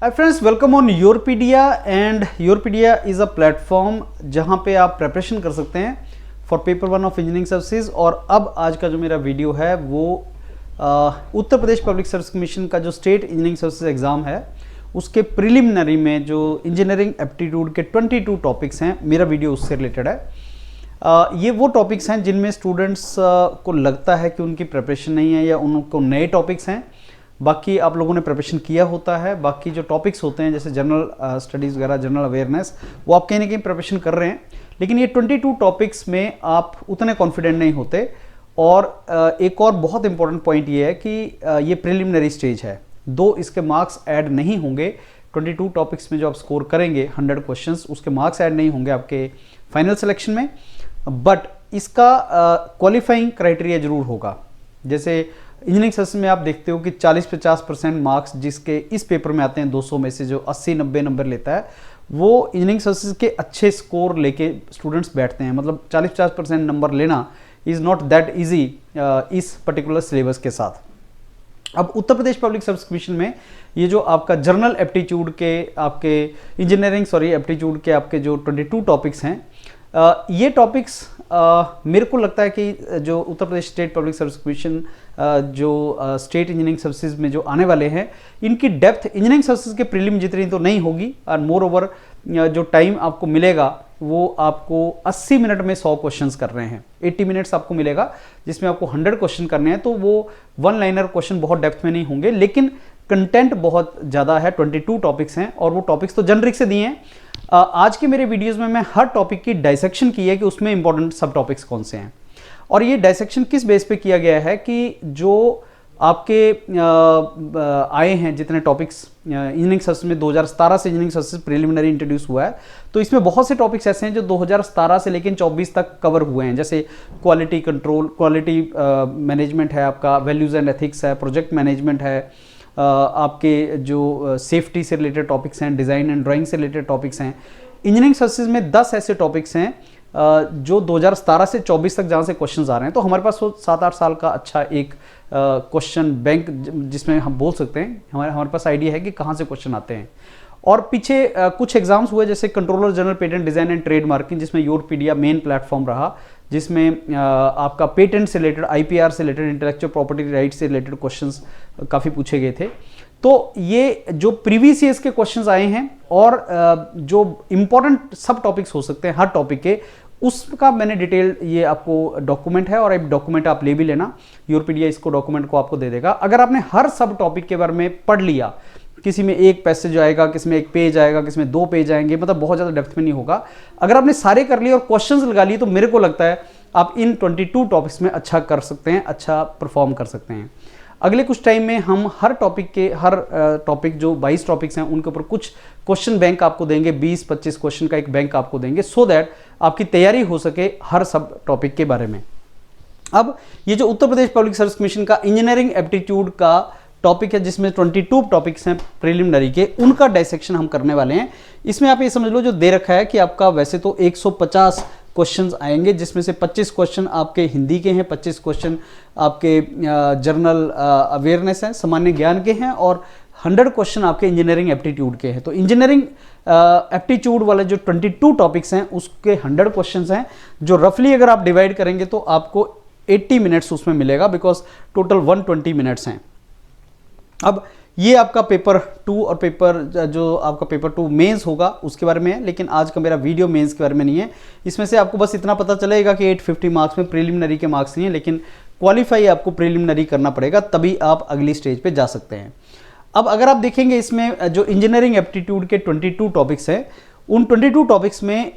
Hi friends, welcome on Yourpedia. And Yourpedia is a platform जहां पे आप preparation कर सकते हैं for paper 1 of engineering services. और अब आज का जो मेरा वीडियो है वो Uttar Pradesh public service commission का जो स्टेट इंजीनियरिंग सर्विसेज एग्ज़ाम है उसके प्रिलिमिनरी में जो इंजीनियरिंग एप्टीट्यूड के 22 टॉपिक्स हैं, मेरा वीडियो उससे रिलेटेड है। ये वो टॉपिक्स हैं जिनमें स्टूडेंट्स को लगता है कि उनकी प्रिपरेशन नहीं है या उनको नए टॉपिक्स हैं, बाकी आप लोगों ने प्रिपरेशन किया होता है। बाकी जो टॉपिक्स होते हैं जैसे जनरल स्टडीज़ वगैरह, जनरल अवेयरनेस, वो आप कहीं ना कहीं प्रिपरेशन कर रहे हैं, लेकिन ये 22 टॉपिक्स में आप उतने कॉन्फिडेंट नहीं होते। और एक और बहुत इंपॉर्टेंट पॉइंट ये है कि ये प्रिलिमिनरी स्टेज है, दो इसके मार्क्स ऐड नहीं होंगे। 22 टॉपिक्स में जो आप स्कोर करेंगे 100 क्वेश्चंस, उसके मार्क्स ऐड नहीं होंगे आपके फाइनल सिलेक्शन में, बट इसका क्वालिफाइंग क्राइटेरिया जरूर होगा। जैसे इंजीनियरिंग सेशन में आप देखते हो कि 40-50% मार्क्स जिसके इस पेपर में आते हैं 200 में से जो 80-90 नंबर लेता है, वो इंजीनियरिंग सर्विसेज के अच्छे स्कोर लेके स्टूडेंट्स बैठते हैं। मतलब 40-50% नंबर लेना इज़ नॉट दैट इजी इस पर्टिकुलर सिलेबस के साथ। अब उत्तर प्रदेश पब्लिक सर्विस कमीशन में ये जो आपका जर्नल एप्टीट्यूड के आपके एप्टीट्यूड के आपके जो 22 टॉपिक्स हैं, ये टॉपिक्स मेरे को लगता है कि जो Uttar Pradesh state public service commission जो स्टेट इंजीनियरिंग सर्विसेज में जो आने वाले हैं, इनकी डेप्थ इंजीनियरिंग सर्विसेज के प्रीलिम जितनी तो नहीं होगी। और मोर ओवर जो टाइम आपको मिलेगा वो आपको 80 मिनट में 100 क्वेश्चंस कर रहे हैं। 80 मिनट्स आपको मिलेगा जिसमें आपको 100 क्वेश्चन करने हैं। तो वो वन लाइनर क्वेश्चन बहुत डेप्थ में नहीं होंगे, लेकिन कंटेंट बहुत ज़्यादा है। 22 टॉपिक्स हैं और वो टॉपिक्स तो जनरिक से दिए हैं। आज के मेरे वीडियोस में मैं हर टॉपिक की डाइसेक्शन की है कि उसमें इंपॉर्टेंट सब टॉपिक्स कौन से हैं। और ये डाइसेक्शन किस बेस पे किया गया है कि जो आपके आए हैं जितने टॉपिक्स इंजीनियरिंग सर्विस में 2017 से इंजीनियरिंग सर्विस प्रिलिमिनरी इंट्रोड्यूस हुआ है, तो इसमें बहुत से टॉपिक्स ऐसे हैं जो 2017 से लेकिन 24 तक कवर हुए हैं। जैसे क्वालिटी कंट्रोल, क्वालिटी मैनेजमेंट है, आपका वैल्यूज़ एंड एथिक्स है, प्रोजेक्ट मैनेजमेंट है, आपके जो सेफ्टी से रिलेटेड टॉपिक्स हैं, डिज़ाइन एंड ड्राइंग से रिलेटेड टॉपिक्स हैं। इंजीनियरिंग सर्विसेज में 10 ऐसे टॉपिक्स हैं जो 2017 से 24 तक जहाँ से क्वेश्चंस आ रहे हैं। तो हमारे पास वो 7-8 साल का अच्छा एक क्वेश्चन बैंक जिसमें हम बोल सकते हैं हमारे पास आइडिया है कि कहाँ से क्वेश्चन आते हैं। और पीछे कुछ एग्जाम्स हुए जैसे controller general patent design and trademarking, जिसमें योरपीडिया मेन प्लेटफॉर्म रहा, जिसमें आपका पेटेंट से रिलेटेड, IPR से रिलेटेड, इंटेलेक्चुअल प्रॉपर्टी राइट से रिलेटेड क्वेश्चंस काफ़ी पूछे गए थे। तो ये जो प्रीवियस ईयर्स के क्वेश्चंस आए हैं और जो इंपॉर्टेंट सब टॉपिक्स हो सकते हैं हर टॉपिक के, उसका मैंने डिटेल ये आपको डॉक्यूमेंट है और एक डॉक्यूमेंट आप ले भी लेना। योरपीडिया इसको डॉक्यूमेंट को आपको दे देगा। अगर आपने हर सब टॉपिक के बारे में पढ़ लिया, किसी में एक पैसेज आएगा, किसी में एक पेज आएगा, किसी में 2 पेज आएंगे, मतलब बहुत ज़्यादा डेप्थ में नहीं होगा। अगर आपने सारे कर लिए और क्वेश्चंस लगा लिए, तो मेरे को लगता है आप इन 22 टॉपिक्स में अच्छा कर सकते हैं, अच्छा परफॉर्म कर सकते हैं। अगले कुछ टाइम में हम हर टॉपिक जो 22 टॉपिक्स हैं उनके ऊपर कुछ क्वेश्चन बैंक आपको देंगे, 20-25 क्वेश्चन का एक बैंक आपको देंगे, सो दैट आपकी तैयारी हो सके हर सब टॉपिक के बारे में। अब ये जो उत्तर प्रदेश पब्लिक सर्विस कमीशन का इंजीनियरिंग एप्टीट्यूड का टॉपिक है, जिसमें 22 टॉपिक्स हैं प्रीलिमिनरी के, उनका डाइसेक्शन हम करने वाले हैं। इसमें आप ये समझ लो जो दे रखा है कि आपका वैसे तो 150 क्वेश्चंस आएंगे, जिसमें से 25 क्वेश्चन आपके हिंदी के हैं, 25 क्वेश्चन आपके जनरल अवेयरनेस हैं, सामान्य ज्ञान के हैं, और 100 क्वेश्चन आपके इंजीनियरिंग एप्टीट्यूड के हैं। तो इंजीनियरिंग एप्टीट्यूड वाले जो 22 टॉपिक्स हैं उसके 100 क्वेश्चंस हैं, जो रफली अगर आप डिवाइड करेंगे तो आपको 80 मिनट्स उसमें मिलेगा, बिकॉज टोटल 120 मिनट्स हैं। अब ये आपका पेपर 2 और जो आपका पेपर 2 मेंस होगा उसके बारे में है, लेकिन आज का मेरा वीडियो मेंस के बारे में नहीं है। इसमें से आपको बस इतना पता चलेगा कि 850 मार्क्स में प्रीलिमिनरी के मार्क्स नहीं है, लेकिन क्वालिफाई आपको प्रीलिमिनरी करना पड़ेगा, तभी आप अगली स्टेज पे जा सकते हैं। अब अगर आप देखेंगे इसमें जो इंजीनियरिंग एप्टीट्यूड के 22 टॉपिक्स हैं, उन 22 टॉपिक्स में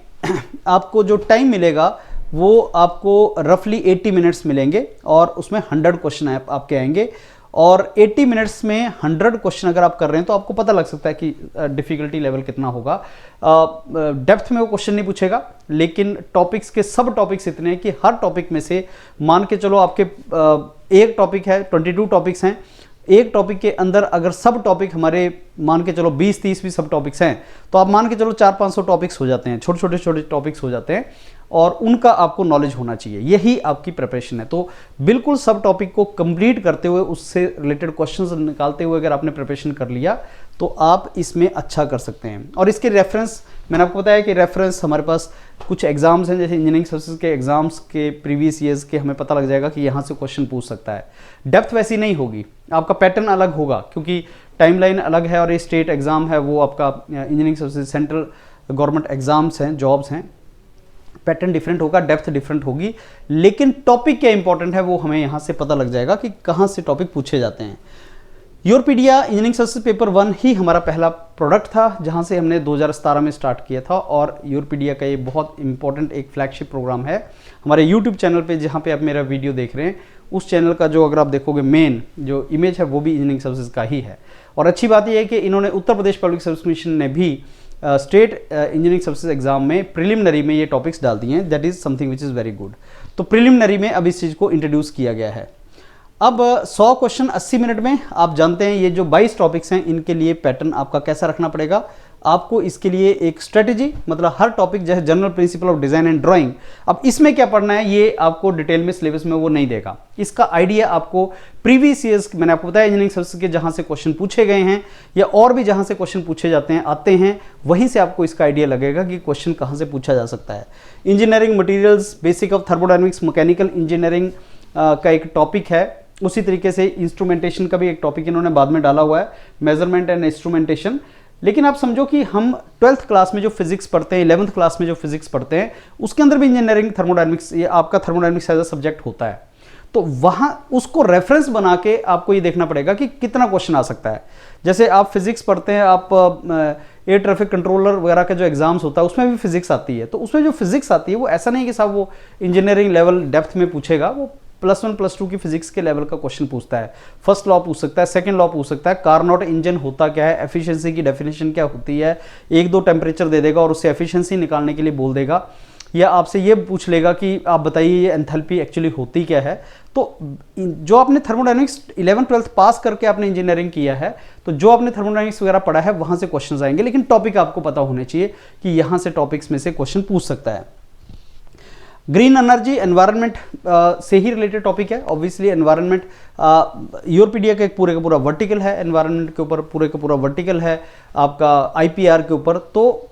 आपको जो टाइम मिलेगा वो आपको रफली 80 मिनट्स मिलेंगे और उसमें 100 क्वेश्चन आपके आएंगे। और 80 मिनट्स में 100 क्वेश्चन अगर आप कर रहे हैं तो आपको पता लग सकता है कि डिफ़िकल्टी लेवल कितना होगा। डेप्थ में वो क्वेश्चन नहीं पूछेगा, लेकिन टॉपिक्स के सब टॉपिक्स इतने हैं कि हर टॉपिक में से मान के चलो आपके एक टॉपिक है, 22 टॉपिक्स हैं, एक टॉपिक के अंदर अगर सब टॉपिक हमारे मान के चलो 20-30 भी सब टॉपिक्स हैं, तो आप मान के चलो 400-500 टॉपिक्स हो जाते हैं, छोटे टॉपिक्स हो जाते हैं, और उनका आपको नॉलेज होना चाहिए। यही आपकी प्रिपरेशन है। तो बिल्कुल सब टॉपिक को कंप्लीट करते हुए, उससे रिलेटेड क्वेश्चंस निकालते हुए अगर आपने प्रिपरेशन कर लिया तो आप इसमें अच्छा कर सकते हैं। और इसके रेफरेंस मैंने आपको बताया कि रेफरेंस हमारे पास कुछ एग्जाम्स हैं, जैसे इंजीनियरिंग सर्विसेज के एग्जाम्स के प्रीवियस ईयर्स के हमें पता लग जाएगा कि यहाँ से क्वेश्चन पूछ सकता है। डेप्थ वैसी नहीं होगी, आपका पैटर्न अलग होगा क्योंकि टाइमलाइन अलग है और ये स्टेट एग्जाम है, वो आपका engineering services central government exams हैं, जॉब्स हैं, पैटर्न डिफरेंट होगा, डेप्थ डिफरेंट होगी, लेकिन टॉपिक क्या इंपॉर्टेंट है वो हमें यहाँ से पता लग जाएगा कि कहाँ से टॉपिक पूछे जाते हैं। योरपीडिया इंजीनियरिंग सर्विसेज पेपर 1 ही हमारा पहला प्रोडक्ट था जहाँ से हमने 2017 में स्टार्ट किया था, और योरपीडिया का ये बहुत इंपॉर्टेंट एक फ्लैगशिप प्रोग्राम है हमारे यूट्यूब चैनल पे, जहाँ पे आप मेरा वीडियो देख रहे हैं उस चैनल का जो अगर आप देखोगे मेन जो इमेज है वो भी इंजीनियरिंग सर्विसेज का ही है। और अच्छी बात यह है कि इन्होंने उत्तर प्रदेश पब्लिक सर्विस कमीशन ने भी स्टेट इंजीनियरिंग सर्विसेज एग्जाम में प्रिलिमिनरी में ये टॉपिक्स डाल दिए हैं, that is something which is very good. तो प्रिलिमिनरी में अब इस चीज़ को इंट्रोड्यूस किया गया है। अब 100 क्वेश्चन 80 मिनट में, आप जानते हैं ये जो 22 टॉपिक्स हैं इनके लिए पैटर्न आपका कैसा रखना पड़ेगा। आपको इसके लिए एक स्ट्रेटेजी, मतलब हर टॉपिक जैसे general principle of design and drawing, अब इसमें क्या पढ़ना है ये आपको डिटेल में सिलेबस में वो नहीं देगा। इसका आइडिया आपको प्रीवियस ईयर्स, मैंने आपको बताया इंजीनियरिंग सर्विसेज के जहां से क्वेश्चन पूछे गए हैं या और भी जहां से क्वेश्चन पूछे जाते हैं आते हैं, वहीं से आपको इसका आइडिया लगेगा कि क्वेश्चन कहां से पूछा जा सकता है। Engineering materials, basic of thermodynamics, mechanical engineering का एक टॉपिक है। उसी तरीके से इंस्ट्रूमेंटेशन का भी एक टॉपिक इन्होंने बाद में डाला हुआ है, मेजरमेंट एंड इंस्ट्रूमेंटेशन। लेकिन आप समझो कि हम 12th क्लास में जो फिजिक्स पढ़ते हैं, 11th क्लास में जो फिजिक्स पढ़ते हैं, उसके अंदर भी इंजीनियरिंग थर्मोडायनेमिक्स, ये आपका थर्मोडायनेमिक्स एज अ सब्जेक्ट होता है। तो वहां उसको रेफरेंस बना के आपको ये देखना पड़ेगा कि कितना क्वेश्चन आ सकता है। जैसे आप फिजिक्स पढ़ते हैं, आप एयर ट्रैफिक कंट्रोलर वगैरह के जो एग्जाम्स होता है उसमें भी फिजिक्स आती है, तो उसमें जो फिजिक्स आती है वो ऐसा नहीं कि साहब वो इंजीनियरिंग लेवल डेप्थ में पूछेगा, वो +1 +2 की फिजिक्स के लेवल का क्वेश्चन पूछता है। फर्स्ट लॉ पूछ सकता है, सेकंड लॉ पूछ सकता है, कार्नोट इंजन होता क्या है, एफिशिएंसी की डेफिनेशन क्या होती है, 1-2 टेम्परेचर दे देगा और उससे एफिशिएंसी निकालने के लिए बोल देगा, या आपसे ये पूछ लेगा कि आप बताइए ये एंथैल्पी एक्चुअली होती क्या है। तो जो आपने थर्मोडायनेमिक्स 11th-12th पास करके आपने इंजीनियरिंग किया है, तो जो आपने थर्मोडायनेमिक्स वगैरह पढ़ा है वहां से क्वेश्चन आएंगे, लेकिन टॉपिक आपको पता होने चाहिए कि यहां से टॉपिक्स में से क्वेश्चन पूछ सकता है। ग्रीन एनर्जी एनवायरनमेंट से ही रिलेटेड टॉपिक है। ऑब्वियसली एनवायरनमेंट योरपीडिया का एक पूरे का पूरा वर्टिकल है, एनवायरनमेंट के ऊपर पूरे का पूरा वर्टिकल है आपका आईपीआर के ऊपर। तो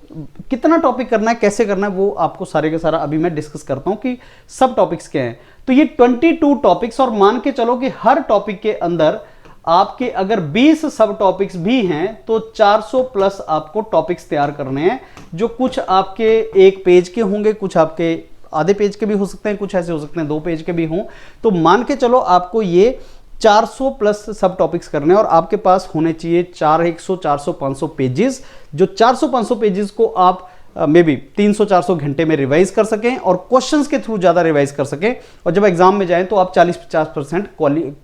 कितना टॉपिक करना है, कैसे करना है, वो आपको सारे का सारा अभी मैं डिस्कस करता हूं कि सब टॉपिक्स क्या हैं। तो ये 22 टॉपिक्स, और मान के चलो कि हर टॉपिक के अंदर आपके अगर 20 सब टॉपिक्स भी हैं तो 400 प्लस आपको टॉपिक्स तैयार करने हैं, जो कुछ आपके 1 पेज के होंगे, कुछ आपके आधे पेज के भी हो सकते हैं, कुछ ऐसे हो सकते हैं 2 पेज के भी हों। तो मान के चलो आपको ये 400 प्लस सब टॉपिक्स करने हैं और आपके पास होने चाहिए 100, 400, 500 पेजेस, जो 400-500 पेजेस को आप मे बी 300-400 घंटे में रिवाइज कर सकें और क्वेश्चंस के थ्रू ज़्यादा रिवाइज कर सकें, और जब एग्जाम में जाएं तो आप 40-50%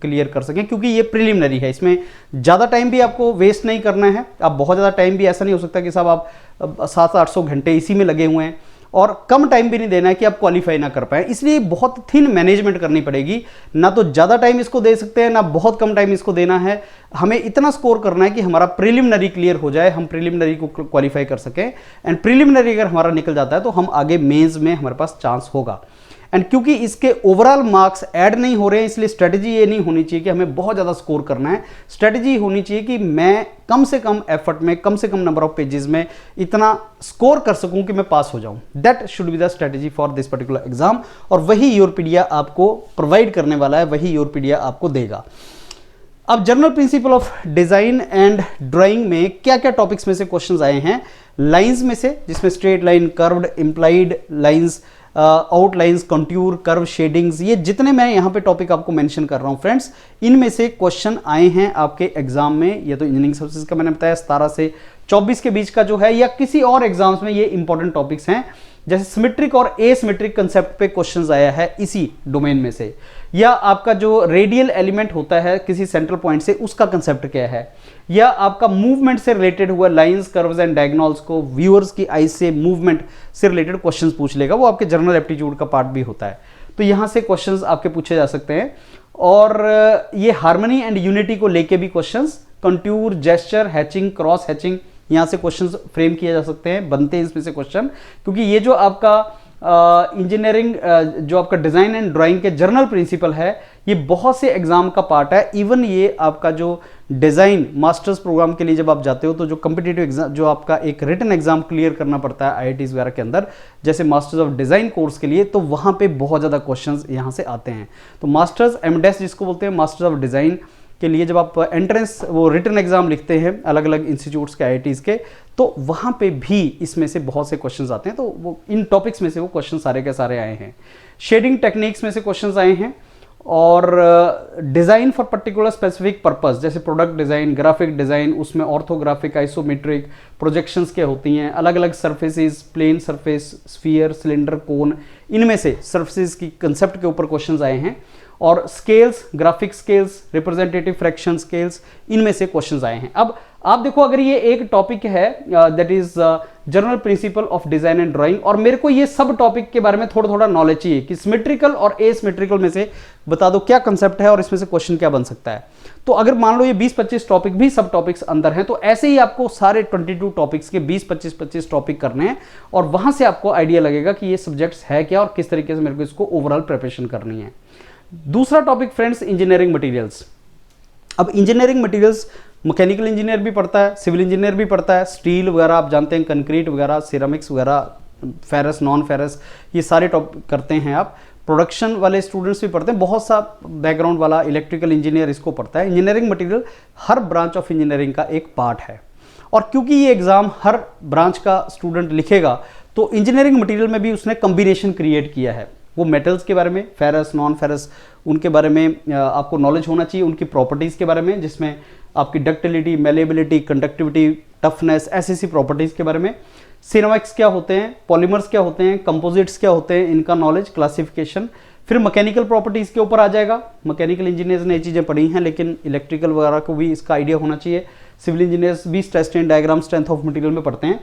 क्लियर कर सकें, क्योंकि ये प्रिलिमिनरी है। इसमें ज़्यादा टाइम भी आपको वेस्ट नहीं करना है। आप बहुत ज़्यादा टाइम भी, ऐसा नहीं हो सकता कि साहब आप 700-800 घंटे इसी में लगे हुए हैं, और कम टाइम भी नहीं देना है कि आप क्वालिफाई ना कर पाए। इसलिए बहुत थिन मैनेजमेंट करनी पड़ेगी, ना तो ज़्यादा टाइम इसको दे सकते हैं, ना बहुत कम टाइम इसको देना है। हमें इतना स्कोर करना है कि हमारा प्रिलिमिनरी क्लियर हो जाए, हम प्रिलिमिनरी को क्वालिफाई कर सकें, एंड प्रिलिमिनरी अगर हमारा निकल जाता है तो हम आगे मेंस में हमारे पास चांस होगा। एंड क्योंकि इसके ओवरऑल मार्क्स ऐड नहीं हो रहे हैं, इसलिए स्ट्रेटजी ये नहीं होनी चाहिए कि हमें बहुत ज़्यादा स्कोर करना है। स्ट्रेटजी होनी चाहिए कि मैं कम से कम एफर्ट में, कम से कम नंबर ऑफ पेजेस में इतना स्कोर कर सकूं कि मैं पास हो जाऊं। That should be the strategy for this particular exam, और वही योरपीडिया आपको प्रोवाइड करने वाला है, वही योरपीडिया आपको देगा। अब general principle of design and drawing में क्या क्या टॉपिक्स में से क्वेश्चंस आए हैं। लाइंस में से, जिसमें straight line, curved, implied lines, outlines, contour, curve, shadings, ये जितने मैं यहाँ पे टॉपिक आपको मेंशन कर रहा हूँ फ्रेंड्स, इनमें से क्वेश्चन आए हैं आपके एग्जाम में। ये तो इंजीनियरिंग सर्विसेज का मैंने बताया 17 से 24 के बीच का जो है, या किसी और एग्जाम्स में ये इंपॉर्टेंट टॉपिक्स हैं। जैसे सिमेट्रिक और एसिमेट्रिक कंसेप्ट पे क्वेश्चंस आया है इसी डोमेन में से, या आपका जो रेडियल एलिमेंट होता है किसी सेंट्रल पॉइंट से, उसका कंसेप्ट क्या है, या आपका मूवमेंट से रिलेटेड हुआ लाइंस, कर्व्स एंड डायगोनल्स को व्यूअर्स की आई से मूवमेंट से रिलेटेड क्वेश्चंस पूछ लेगा, वो आपके जनरल एप्टीट्यूड का पार्ट भी होता है। तो यहां से क्वेश्चंस आपके पूछे जा सकते हैं। और ये हार्मनी एंड यूनिटी को लेके भी questions, contour, gesture, hatching, cross hatching, यहां से क्वेश्चंस फ्रेम किए जा सकते हैं, बनते हैं इसमें से क्वेश्चन, क्योंकि ये जो आपका इंजीनियरिंग जो आपका डिज़ाइन एंड ड्राइंग के जर्नल प्रिंसिपल है, ये बहुत से एग्जाम का पार्ट है। इवन ये आपका जो डिज़ाइन मास्टर्स प्रोग्राम के लिए जब आप जाते हो तो जो कम्पिटिटिव एग्जाम, जो आपका एक रिटन एग्जाम क्लियर करना पड़ता है आईआईटीज वगैरह के अंदर, जैसे मास्टर्स ऑफ डिज़ाइन कोर्स के लिए, तो वहाँ पे बहुत ज़्यादा क्वेश्चंस यहाँ से आते हैं। तो मास्टर्स एमडेस जिसको बोलते हैं, मास्टर्स ऑफ डिज़ाइन के लिए जब आप एंट्रेंस वो रिटन एग्जाम लिखते हैं अलग अलग इंस्टीट्यूट्स के आईआईटीज के, तो वहाँ पे भी इसमें से बहुत से क्वेश्चंस आते हैं। तो वो इन टॉपिक्स में से वो क्वेश्चन सारे के सारे आए हैं। शेडिंग टेक्निक्स में से क्वेश्चंस आए हैं, और design for particular specific purpose, जैसे प्रोडक्ट डिज़ाइन, ग्राफिक डिज़ाइन, उसमें ऑर्थोग्राफिक, आइसोमेट्रिक, प्रोजेक्शंस क्या होती हैं, अलग अलग surfaces, plane surface, sphere, cylinder, cone, इनमें से सर्फेसेस की कंसेप्ट के ऊपर क्वेश्चंस आए हैं। और scales, graphic scales, representative fraction scales, इनमें से क्वेश्चंस आए हैं। अब आप देखो, अगर ये एक टॉपिक है that is general principle of design and drawing, और मेरे को ये सब टॉपिक के बारे में थोड़ा थोड़ा नॉलेज चाहिए कि सिमेट्रिकल और एसिमेट्रिकल में से बता दो क्या कंसेप्ट है और इसमें से क्वेश्चन क्या बन सकता है। तो अगर मान लो ये 20-25 टॉपिक भी सब टॉपिक्स अंदर हैं, तो ऐसे ही आपको सारे 22 टॉपिक्स के 20-25 टॉपिक करने हैं, और वहां से आपको आइडिया लगेगा कि ये सब्जेक्ट्स है क्या और किस तरीके से मेरे को इसको ओवरऑल प्रिपरेशन करनी है। दूसरा टॉपिक फ्रेंड्स, इंजीनियरिंग मटेरियल्स। अब इंजीनियरिंग मटेरियल्स मैकेनिकल इंजीनियर भी पढ़ता है, सिविल इंजीनियर भी पढ़ता है, स्टील वगैरह आप जानते हैं, कंक्रीट वगैरह, सिरामिक्स वगैरह, फेरस, नॉन फेरस, ये सारे टॉपिक करते हैं आप। प्रोडक्शन वाले स्टूडेंट्स भी पढ़ते हैं, बहुत सा बैकग्राउंड वाला इलेक्ट्रिकल इंजीनियर इसको पढ़ता है। Engineering material her branch of engineering का एक पार्ट है, और क्योंकि ये एग्जाम हर ब्रांच का स्टूडेंट लिखेगा, तो इंजीनियरिंग मटेरियल में भी उसने कॉम्बिनेशन क्रिएट किया है। वो मेटल्स के बारे में, फेरस, नॉन फेरस, उनके बारे में आपको नॉलेज होना चाहिए, उनकी प्रॉपर्टीज़ के बारे में, जिसमें आपकी डक्टिलिटी, मेलेबिलिटी, कंडक्टिविटी, टफनेस, ऐसी प्रॉपर्टीज़ के बारे में। सिरेमिक्स क्या होते हैं, पॉलीमर्स क्या होते हैं, कंपोजिट्स क्या होते हैं, इनका नॉलेज, क्लासिफिकेशन। फिर मैकेनिकल प्रॉपर्टीज़ के ऊपर आ जाएगा। मैकेनिकल इंजीनियर्स ने ये चीज़ें पढ़ी हैं, लेकिन इलेक्ट्रिकल वगैरह को भी इसका आइडिया होना चाहिए। सिविल इंजीनियर्स भी stress strain diagram, strength of material में पढ़ते हैं।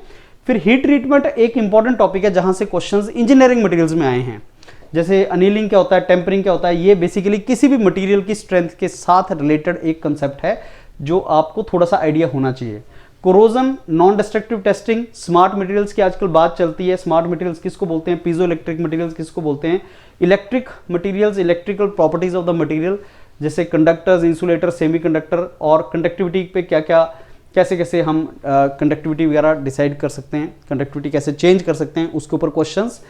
फिर हीट ट्रीटमेंट एक इंपॉर्टेंट टॉपिक है, जहाँ से क्वेश्चंस इंजीनियरिंग मटेरियल्स में आए हैं। जैसे अनिलिंग क्या होता है, टेम्परिंग क्या होता है, ये बेसिकली किसी भी मटेरियल की स्ट्रेंथ के साथ रिलेटेड एक कंसेप्ट है जो आपको थोड़ा सा आइडिया होना चाहिए। Corrosion, non destructive testing, smart materials की आजकल बात चलती है। स्मार्ट मटेरियल्स किसको बोलते हैं, पीजो इलेक्ट्रिक मटेरियल्स किसको बोलते हैं, electric materials, electrical properties of the material, जैसे कंडक्टर्स, इंसुलेटर, सेमीकंडक्टर, और कंडक्टिविटी पे क्या क्या, कैसे कैसे हम कंडक्टिविटी वगैरह डिसाइड कर सकते हैं, कंडक्टिविटी कैसे चेंज कर सकते हैं, उसके ऊपर क्वेश्चंस।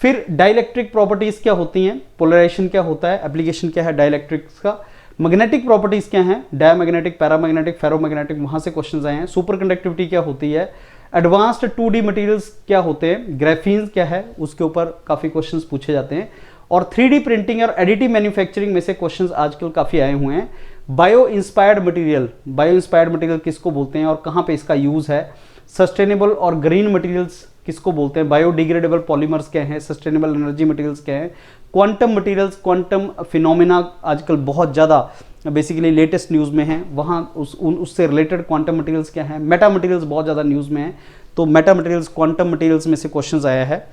फिर डाइलेक्ट्रिक प्रॉपर्टीज क्या होती हैं, पोलराइजेशन क्या होता है, एप्लीकेशन क्या है डाइलेक्ट्रिक्स का। मैग्नेटिक प्रॉपर्टीज क्या हैं, डायमैग्नेटिक, पैरामैग्नेटिक, फेरोमैग्नेटिक, वहां से क्वेश्चंस आए हैं। सुपर कंडक्टिविटी क्या होती है, एडवांस्ड 2D मटेरियल्स क्या होते हैं, ग्राफीन क्या है, उसके ऊपर काफी क्वेश्चंस पूछे जाते हैं। और 3D प्रिंटिंग और एडिटिव मैन्युफैक्चरिंग में से क्वेश्चंस आजकल काफी आए हुए हैं। Bio inspired material, bio inspired material किसको बोलते हैं और कहाँ पे इसका यूज है। सस्टेनेबल और ग्रीन मटेरियल्स किसको बोलते हैं, बायोडिग्रेडेबल पॉलीमर्स क्या हैं, सस्टेनेबल एनर्जी मटेरियल्स क्या हैं। क्वांटम मटेरियल्स, क्वांटम फिनोमेना आजकल बहुत ज़्यादा बेसिकली लेटेस्ट न्यूज़ में है, वहाँ उससे रिलेटेड क्वांटम मटेरियल्स क्या हैं। मेटा मटेरियल्स बहुत ज़्यादा न्यूज़ में है, तो मेटा मटेरियल्स, क्वांटम मटेरियल्स में से क्वेश्चंस आया है।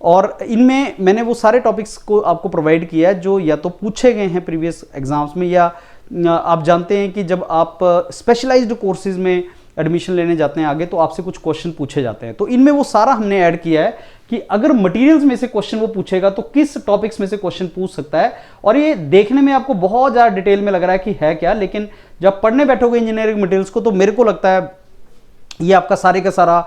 और इनमें मैंने वो सारे टॉपिक्स को आपको प्रोवाइड किया है जो या तो पूछे गए हैं प्रीवियस एग्जाम्स में, या आप जानते हैं कि जब आप स्पेशलाइज्ड कोर्सेज में एडमिशन लेने जाते हैं आगे, तो आपसे कुछ क्वेश्चन पूछे जाते हैं। तो इनमें वो सारा हमने ऐड किया है कि अगर मटेरियल्स में से क्वेश्चन वो पूछेगा तो किस टॉपिक्स में से क्वेश्चन पूछ सकता है। और ये देखने में आपको बहुत ज़्यादा डिटेल में लग रहा है कि है क्या, लेकिन जब पढ़ने बैठोगे इंजीनियरिंग मटेरियल्स को, तो मेरे को लगता है ये आपका सारे का सारा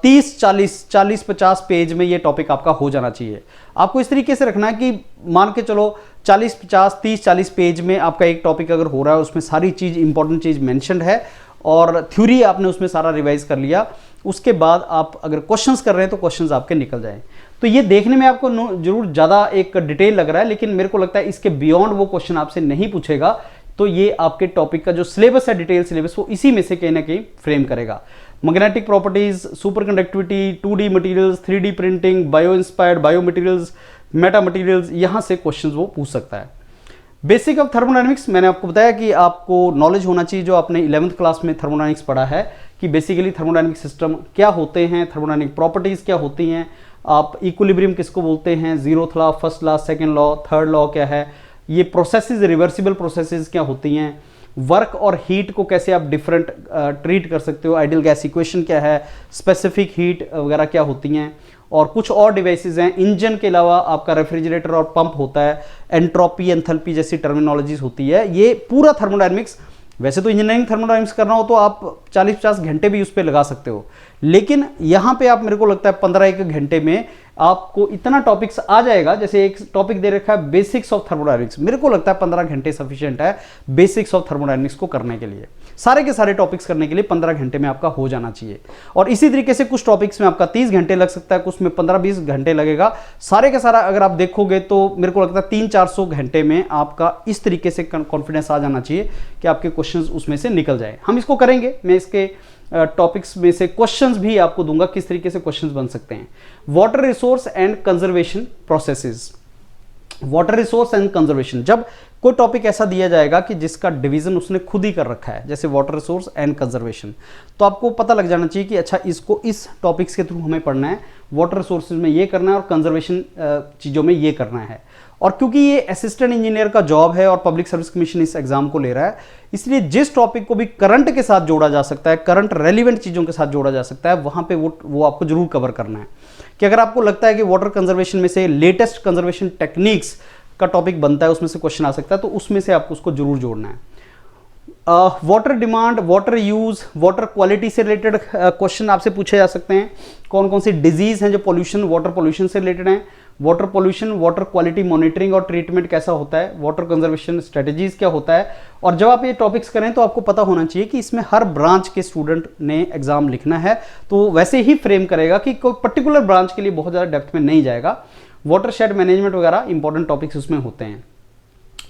30-40-50 पेज में ये टॉपिक आपका हो जाना चाहिए। आपको इस तरीके से रखना है कि मान के चलो 40-50-30-40 पेज में आपका एक टॉपिक अगर हो रहा है, उसमें सारी चीज़, इंपॉर्टेंट चीज़ मेंशन्ड है और थ्योरी आपने उसमें सारा रिवाइज कर लिया। उसके बाद आप अगर क्वेश्चंस कर रहे हैं तो क्वेश्चंस आपके निकल जाएं। तो ये देखने में आपको जरूर ज़्यादा एक डिटेल लग रहा है, लेकिन मेरे को लगता है इसके बियॉन्ड वो क्वेश्चन आपसे नहीं पूछेगा। तो ये आपके टॉपिक का जो सिलेबस है, डिटेल सिलेबस, वो इसी में से कहीं ना कहीं फ्रेम करेगा। Magnetic properties, super conductivity, 2D materials, 3D printing, bio inspired, bio materials, Meta materials, यहाँ से क्वेश्चंस वो पूछ सकता है। बेसिक ऑफ थर्मोडायनेमिक्स, मैंने आपको बताया कि आपको नॉलेज होना चाहिए जो आपने 11th क्लास में थर्मोडायनेमिक्स पढ़ा है, कि बेसिकली थर्मोडायनेमिक सिस्टम क्या होते हैं, थर्मोडायनेमिक प्रॉपर्टीज क्या होती हैं, आप इक्विलिब्रियम किसको बोलते हैं, 0th law, 1st law, 2nd law, 3rd law क्या है, ये प्रोसेसेस, रिवर्सिबल प्रोसेसेस क्या होती हैं, वर्क और हीट को कैसे आप डिफरेंट ट्रीट कर सकते हो, आइडियल गैस इक्वेशन क्या है, स्पेसिफिक हीट वगैरह क्या होती हैं, और कुछ और डिवाइसेस हैं। इंजन के अलावा आपका रेफ्रिजरेटर और पंप होता है, एंट्रोपी एंथैल्पी जैसी टर्मिनोलॉजीज होती है। ये पूरा थर्मोडायनेमिक्स, वैसे तो इंजीनियरिंग थर्मोडायनेमिक्स करना हो तो आप 40-50 घंटे भी उस पर लगा सकते हो, लेकिन यहाँ पे आप, मेरे को लगता है 15 घंटे में आपको इतना टॉपिक्स आ जाएगा। जैसे एक टॉपिक दे रखा है बेसिक्स ऑफ थर्मोडायनेमिक्स, मेरे को लगता है 15 घंटे सफिशिएंट है बेसिक्स ऑफ थर्मोडायनेमिक्स को करने के लिए। सारे के सारे टॉपिक्स करने के लिए 15 घंटे में आपका हो जाना चाहिए। और इसी तरीके से कुछ टॉपिक्स में आपका 30 घंटे लग सकता है, कुछ में 15-20 घंटे लगेगा। सारे का सारा अगर आप देखोगे तो मेरे को लगता है 300-400 घंटे में आपका इस तरीके से कॉन्फिडेंस आ जाना चाहिए कि आपके क्वेश्चंस उसमें से निकल जाए। हम इसको करेंगे, मैं इसके टॉपिक्स में से क्वेश्चंस भी आपको दूंगा किस तरीके से क्वेश्चंस बन सकते हैं। Water resource and conservation processes. Water resource and conservation, जब कोई टॉपिक ऐसा दिया जाएगा कि जिसका डिवीजन उसने खुद ही कर रखा है, जैसे वाटर रिसोर्स एंड कंजर्वेशन, तो आपको पता लग जाना चाहिए कि अच्छा इसको इस टॉपिक्स के थ्रू हमें पढ़ना है, वाटर रिसोर्सेज में ये करना है और कंजर्वेशन चीज़ों में ये करना है। और क्योंकि ये असिस्टेंट इंजीनियर का जॉब है और पब्लिक सर्विस कमीशन इस एग्जाम को ले रहा है, इसलिए जिस टॉपिक को भी करंट के साथ जोड़ा जा सकता है, करंट रेलिवेंट चीज़ों के साथ जोड़ा जा सकता है, वहाँ पे वो आपको जरूर कवर करना है। कि अगर आपको लगता है कि वाटर कंजर्वेशन में से लेटेस्ट कंजर्वेशन टेक्निक्स का टॉपिक बनता है, उसमें से क्वेश्चन आ सकता है, तो उसमें से आपको उसको जरूर जोड़ना है। Water demand, water use, water quality से रिलेटेड क्वेश्चन आपसे पूछे जा सकते हैं। कौन कौन सी डिजीज हैं जो पोल्यूशन, वाटर पोल्यूशन से रिलेटेड हैं। Water pollution, water quality monitoring और ट्रीटमेंट कैसा होता है, वाटर कंजर्वेशन स्ट्रेटजीज क्या होता है। और जब आप ये टॉपिक्स करें तो आपको पता होना चाहिए कि इसमें हर ब्रांच के स्टूडेंट ने एग्जाम लिखना है, तो वैसे ही फ्रेम करेगा कि कोई पर्टिकुलर ब्रांच के लिए बहुत ज़्यादा डेप्थ में नहीं जाएगा। वाटर शेड मैनेजमेंट वगैरह इंपॉर्टेंट टॉपिक्स उसमें होते हैं।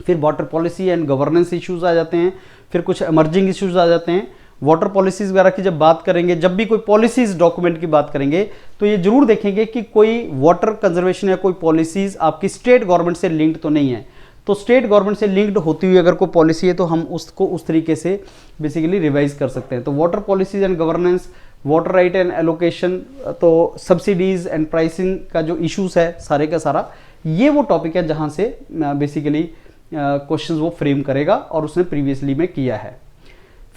फिर water policy and governance issues आ जाते हैं, फिर कुछ इमर्जिंग इश्यूज आ जाते हैं। वाटर पॉलिसीज वगैरह की जब बात करेंगे, जब भी कोई पॉलिसीज डॉक्यूमेंट की बात करेंगे, तो ये जरूर देखेंगे कि कोई वाटर कंजर्वेशन या कोई पॉलिसीज आपकी स्टेट गवर्नमेंट से लिंक्ड तो नहीं है। तो स्टेट गवर्नमेंट से लिंक्ड होती हुई अगर कोई पॉलिसी है तो हम उसको उस तरीके से बेसिकली रिवाइज कर सकते हैं। तो water policies and governance, water right and allocation, तो सब्सिडीज एंड प्राइसिंग का जो इश्यूज है सारे का सारा, ये वो टॉपिक है जहाँ से बेसिकली क्वेश्चंस वो फ्रेम करेगा और उसने प्रीवियसली में किया है।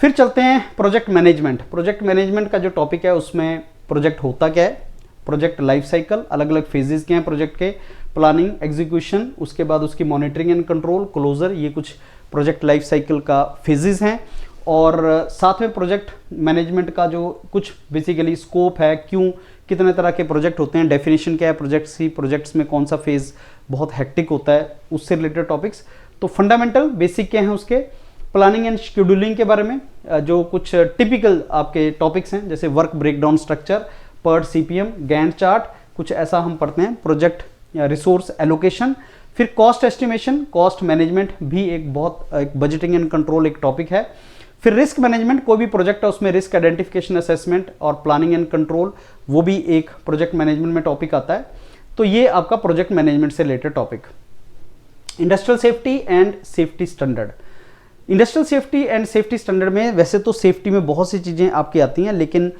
फिर चलते हैं प्रोजेक्ट मैनेजमेंट। प्रोजेक्ट मैनेजमेंट का जो टॉपिक है उसमें प्रोजेक्ट होता क्या है, प्रोजेक्ट लाइफ साइकिल, अलग अलग फेजेस क्या हैं प्रोजेक्ट के, प्लानिंग, एग्जीक्यूशन, उसके बाद उसकी मॉनिटरिंग एंड कंट्रोल, क्लोजर, ये कुछ प्रोजेक्ट लाइफ साइकिल का फेजेस हैं। और साथ में प्रोजेक्ट मैनेजमेंट का जो कुछ बेसिकली स्कोप है, क्यों कितने तरह के प्रोजेक्ट होते हैं, डेफिनेशन क्या है प्रोजेक्ट्स की, प्रोजेक्ट्स में कौन सा फेज बहुत हेक्टिक होता है, उससे रिलेटेड टॉपिक्स। तो फंडामेंटल बेसिक क्या हैं उसके, प्लानिंग एंड शेड्यूलिंग के बारे में जो कुछ टिपिकल आपके टॉपिक्स हैं, जैसे work breakdown structure, PERT CPM, Gantt chart, कुछ ऐसा हम पढ़ते हैं। प्रोजेक्ट या रिसोर्स एलोकेशन, फिर कॉस्ट एस्टिमेशन, कॉस्ट मैनेजमेंट भी एक बजटिंग एंड कंट्रोल एक टॉपिक है। फिर रिस्क मैनेजमेंट, कोई भी प्रोजेक्ट है उसमें रिस्क आइडेंटिफिकेशन, असेसमेंट और प्लानिंग एंड कंट्रोल, वो भी एक प्रोजेक्ट मैनेजमेंट में टॉपिक आता है। तो ये आपका प्रोजेक्ट मैनेजमेंट से related topic. Industrial safety and safety standard. Industrial safety and safety standard में वैसे तो सेफ्टी में बहुत सी चीज़ें आपकी आती हैं, लेकिन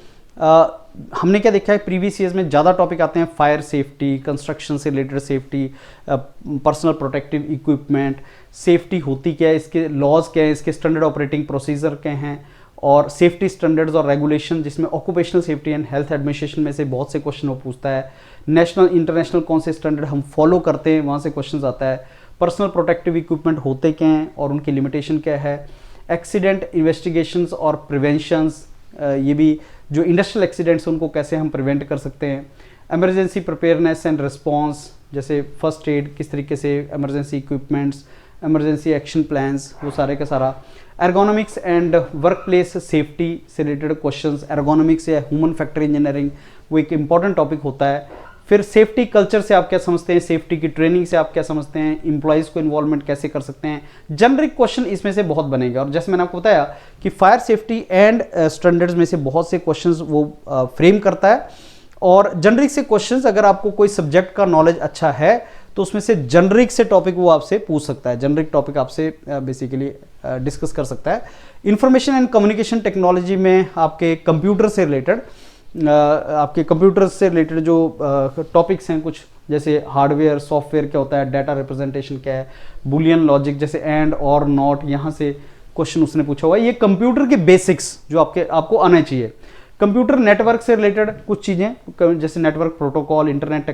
हमने क्या देखा है प्रीवियस ईयर्स में ज़्यादा टॉपिक आते हैं फायर सेफ्टी, कंस्ट्रक्शन से related safety, personal protective equipment, safety होती क्या है, इसके लॉज क्या है, इसके स्टैंडर्ड ऑपरेटिंग प्रोसीजर क्या हैं, और सेफ्टी स्टैंडर्ड्स और रेगुलेशन, जिसमें occupational safety and health administration में से बहुत से क्वेश्चन वो पूछता है। नेशनल इंटरनेशनल कौन से स्टैंडर्ड हम फॉलो करते हैं, वहाँ से क्वेश्चन आता है। पर्सनल प्रोटेक्टिव इक्विपमेंट होते क्या हैं और उनकी लिमिटेशन क्या है। एक्सीडेंट इन्वेस्टिगेशंस और प्रिवेंशंस, ये भी जो इंडस्ट्रियल एक्सीडेंट्स उनको कैसे हम प्रिवेंट कर सकते हैं। एमरजेंसी प्रिपेयरनेस एंड रिस्पॉन्स, जैसे फर्स्ट एड किस तरीके से, emergency equipments, emergency action plans, वो सारे का सारा। Ergonomics and work place safety से रिलेटेड क्वेश्चंस, एर्गोनॉमिक्स या ह्यूमन फैक्टर इंजीनियरिंग, वो एक इंपॉर्टेंट टॉपिक होता है। फिर सेफ्टी कल्चर से आप क्या समझते हैं, सेफ्टी की ट्रेनिंग से आप क्या समझते हैं, इंप्लॉइज को इन्वॉल्वमेंट कैसे कर सकते हैं। जनरिक क्वेश्चन इसमें से बहुत बनेगा, और जैसे मैंने आपको बताया कि फायर सेफ्टी एंड स्टैंडर्ड्स में से बहुत से क्वेश्चंस वो फ्रेम करता है। और जनरिक से क्वेश्चंस, अगर आपको कोई सब्जेक्ट का नॉलेज अच्छा है तो उसमें से जनरिक से टॉपिक वो आपसे पूछ सकता है, जनरिक टॉपिक आपसे बेसिकली डिस्कस कर सकता है। इंफॉर्मेशन एंड कम्युनिकेशन टेक्नोलॉजी में आपके कंप्यूटर से रिलेटेड जो टॉपिक्स हैं कुछ, जैसे हार्डवेयर, सॉफ्टवेयर क्या होता है, डाटा रिप्रेजेंटेशन क्या है, बुलियन लॉजिक जैसे एंड और नॉट, यहाँ से क्वेश्चन उसने पूछा हुआ है। ये कंप्यूटर के बेसिक्स जो आपको आने चाहिए। कंप्यूटर नेटवर्क से रिलेटेड कुछ चीज़ें जैसे नेटवर्क प्रोटोकॉल, इंटरनेट